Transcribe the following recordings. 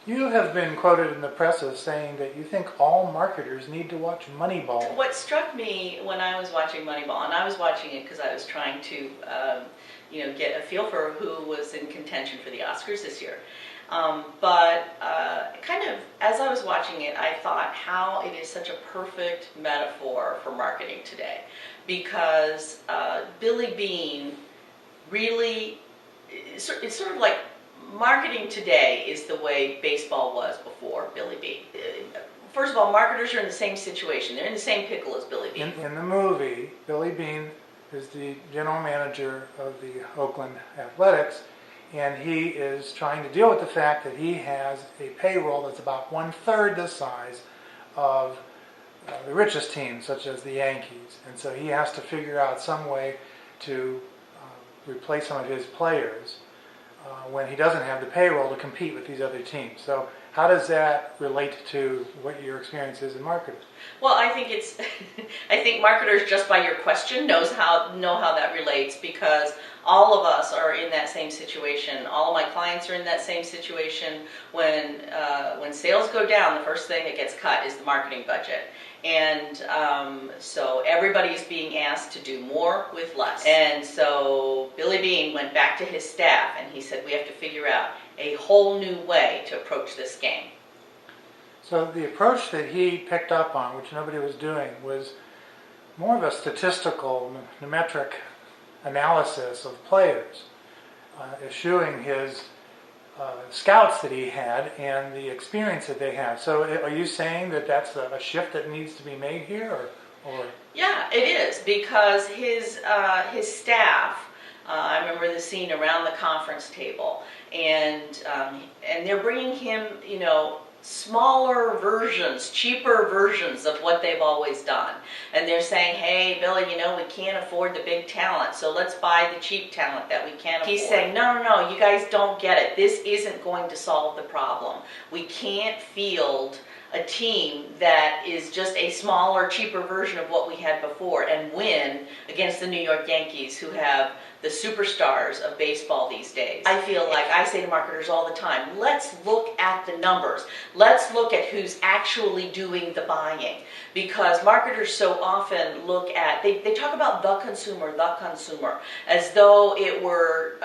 You have been quoted in the press as saying that you think all marketers need to watch Moneyball. What struck me when I was watching Moneyball, and I was watching it because I was trying to, get a feel for who was in contention for the Oscars this year. Kind of as I was watching it, I thought how it is such a perfect metaphor for marketing today, because Billy Beane really, it's sort of like marketing today is the way baseball was before Billy Beane. First of all, marketers are in the same situation. They're in the same pickle as Billy Beane. In the movie, Billy Beane is the general manager of the Oakland Athletics, and he is trying to deal with the fact that he has a payroll that's about one-third the size of the richest teams, such as the Yankees. And so he has to figure out some way to replace some of his players when he doesn't have the payroll to compete with these other teams. So how does that relate to what your experience is in marketing? Well, I think it's, I think marketers, just by your question, know how that relates, because all of us are in that same situation. All of my clients are in that same situation. When sales go down, the first thing that gets cut is the marketing budget. And so everybody's being asked to do more with less. And so Billy Beane went back to his staff and he said, we have to figure out a whole new way to approach this game. So the approach that he picked up on, which nobody was doing, was more of a statistical, numeric analysis of players, eschewing his scouts that he had and the experience that they have. So are you saying that that's a shift that needs to be made here? Or? Yeah, it is, because his staff, I remember the scene around the conference table, and they're bringing him, smaller versions, cheaper versions of what they've always done. And they're saying, hey, Billy, we can't afford the big talent, so let's buy the cheap talent that we can't afford. He's saying, no, you guys don't get it. This isn't going to solve the problem. We can't field a team that is just a smaller, cheaper version of what we had before and win against the New York Yankees, who have the superstars of baseball these days. I feel like I say to marketers all the time, let's look at the numbers. Let's look at who's actually doing the buying. Because marketers so often look at, they talk about the consumer, as though it were,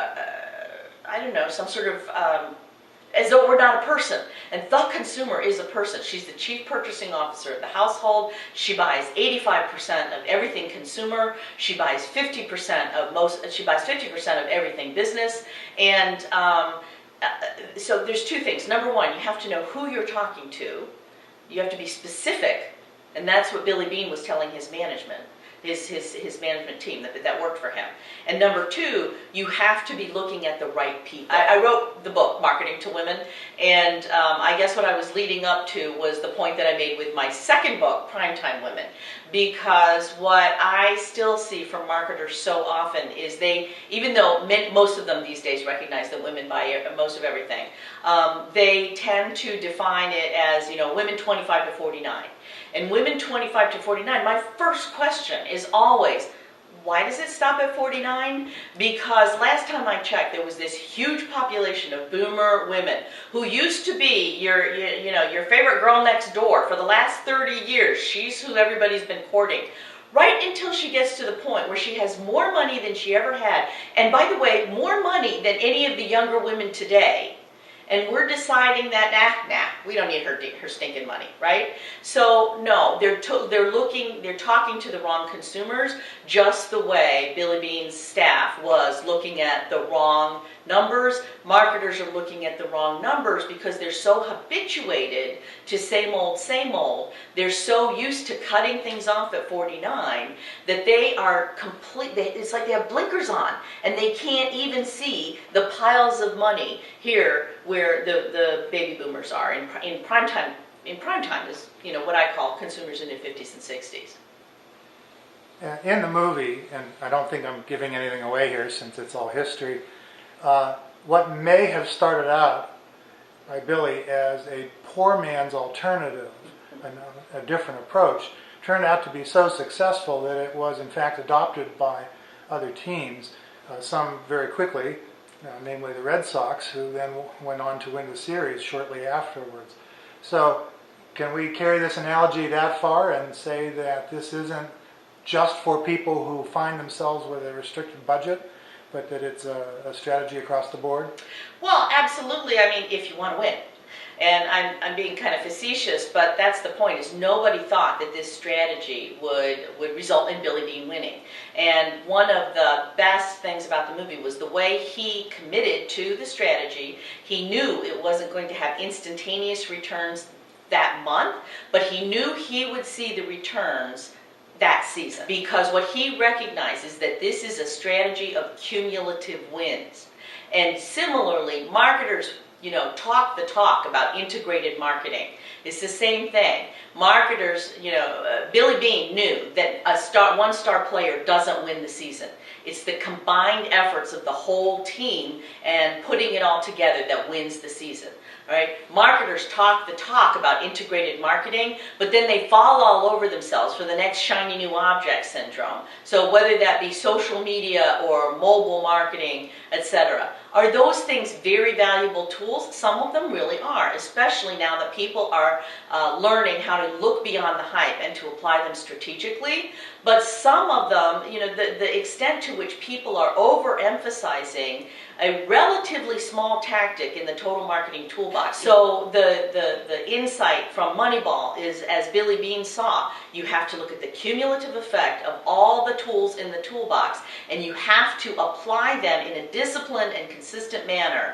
some sort of, as though we're not a person. And the consumer is a person. She's the chief purchasing officer of the household. She buys 85% of everything consumer. She buys 50% of everything business. And so there's two things. Number one, you have to know who you're talking to. You have to be specific. And that's what Billy Beane was telling his management. His management team that worked for him. And number two, you have to be looking at the right people. I wrote the book, Marketing to Women, and I guess what I was leading up to was the point that I made with my second book, Primetime Women, because what I still see from marketers so often is even though most of them these days recognize that women buy most of everything, they tend to define it as, women 25 to 49. And women 25 to 49, my first question is always, why does it stop at 49? Because last time I checked, there was this huge population of boomer women who used to be your favorite girl next door for the last 30 years. She's who everybody's been courting. Right until she gets to the point where she has more money than she ever had. And by the way, more money than any of the younger women today. And we're deciding that, we don't need her stinking money, right? So no, they're talking to the wrong consumers, just the way Billy Beane's staff was looking at the wrong numbers. Marketers are looking at the wrong numbers because they're so habituated to same old. They're so used to cutting things off at 49 that they are it's like they have blinkers on and they can't even see the piles of money here where the baby boomers are in prime time. In prime time is what I call consumers in their 50s and 60s. In the movie, and I don't think I'm giving anything away here since it's all history, what may have started out by Billy as a poor man's alternative, a different approach, turned out to be so successful that it was in fact adopted by other teams, some very quickly, namely the Red Sox, who then went on to win the series shortly afterwards. So can we carry this analogy that far and say that this isn't just for people who find themselves with a restricted budget, but that it's a strategy across the board? Well, absolutely. I mean, if you want to win. And I'm being kind of facetious, but that's the point, is nobody thought that this strategy would result in Billy Beane winning. And one of the best things about the movie was the way he committed to the strategy. He knew it wasn't going to have instantaneous returns that month, but he knew he would see the returns that season. Because what he recognizes that this is a strategy of cumulative wins. And similarly, marketers talk the talk about integrated marketing. It's the same thing. Marketers, Billy Beane knew that one star player doesn't win the season. It's the combined efforts of the whole team and putting it all together that wins the season. All right? Marketers talk the talk about integrated marketing, but then they fall all over themselves for the next shiny new object syndrome. So whether that be social media or mobile marketing, etc. Are those things very valuable tools? Some of them really are, especially now that people are learning how to look beyond the hype and to apply them strategically. But some of them, the extent to which people are overemphasizing a relatively small tactic in the total marketing toolbox. So the insight from Moneyball is, as Billy Beane saw, you have to look at the cumulative effect of all the tools in the toolbox, and you have to apply them in a disciplined and consistent manner